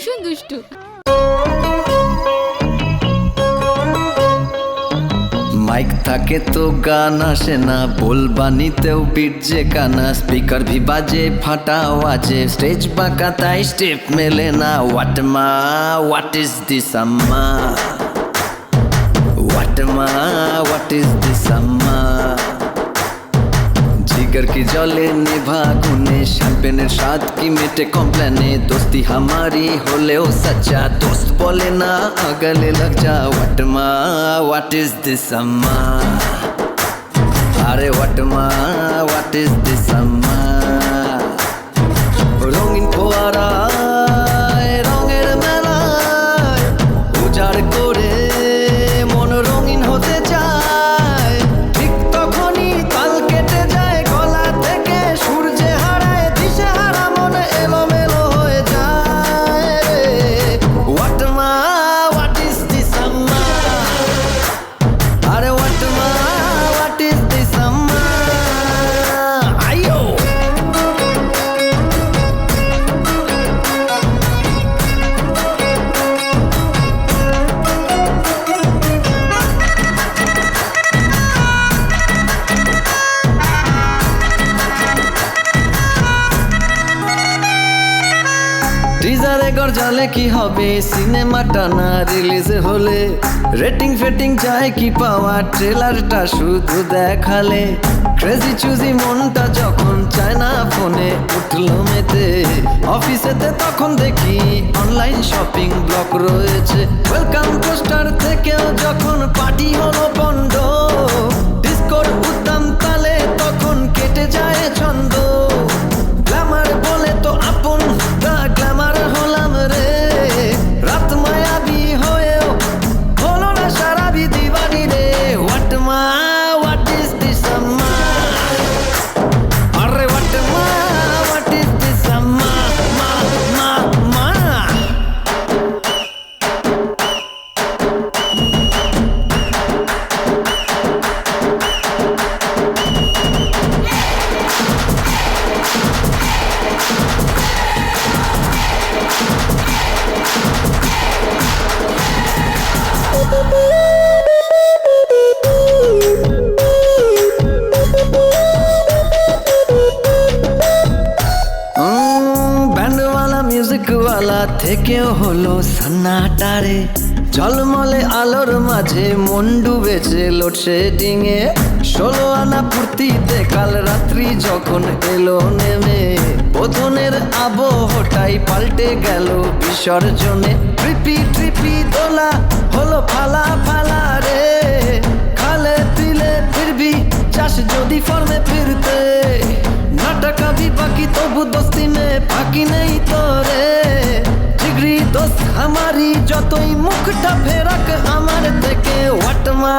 ভীষণ দুষ্টু। माइक থাকে তো গান আসে না, बोलबानीতেও बीट যে কানা, स्पीकर भी बाजे फाटा आवाजे, स्टेज बाका ताई स्टेप मेले ना। व्हाट मा व्हाट इज दिस अम्मा, व्हाट मा व्हाट इज दिस अम्मा। जिगर की जले निभा गुने, शैंपेনের স্বাদ की मेटे कॉम्प्लेने, दोस्ती हमारी होलेও सच्चा, दोस्त बोले ना गले लग जा। व्हाट मा व्हाट इज दिस अम्मा, अरे व्हाट मा व्हाट इज दिस अम्मा। রঙিন ফোয়ারায় রঙের মেলায় উজাড় করে মন রঙিন হতে চায়, ঠিক তখনই তাল কেটে যায় গলা থেকে, সূর্যে হারায় দিশে হারা মন এলোমেলো হয়ে যায় রে। হোয়াট মা হোয়াট ইজ দিস আম্মা, আরে হোয়াট মা হোয়াট ইজ দিস আম্মা। আইয়ো টিজারে গরজালে কি হবে, সিনেমাটা না রিলিজ হলে, রেটিং ফেটিং চায় কি পাওয়া, ট্রেলারটা শুধু দেখালে, ক্রেজি চুজি মনটা যখন চায় না ফোনে উঠলো মেতে, অফিসেতে তখন দেখি অনলাইন শপিং ব্লক রয়েছে, ওয়েলকাম পোস্টার থেকেও যখন পার্টি হলো বন্ধ, ডিসকোর উদ্দাম তালে তখন কেটে যায় ছন্দ, গ্ল্যামার বলে তো আপন দা গ্ল্যামার হলাম রে, রাত মায়াবী হয়েও হলো না সারাবি দিবানি রে। হোয়াট মা হোয়াট ইজ দিস আম্মা, আরে হোয়াট মা হোয়াট ইজ দিস আম্মা, মা মা মা। ব্যান্ডওয়ালা মিউজিকওয়ালা থেকেও হলো সান্নাটারে, ঝলমলে আলোর মাঝে মন ডুবেছে লোডশেডিং এ, 16 আনা ফুর্তিতে কাল রাত্রি যখন এলো নেমে, বোধনের আবহটাই পাল্টে গেল বিসর্জনে, ট্রিপি ট্রিপি দোলা হলো ফালা ফালা রে, খালে পিলে ফিরবি চাষ যদি ফর্মে ফিরতে, নাটকা भी बाकी तबु दोस्ती में बाकी नहीं तो रे, जिगरी दोस्त हमारी যতই মুখটা ফেরাক আমার থেকে। হোয়াট মা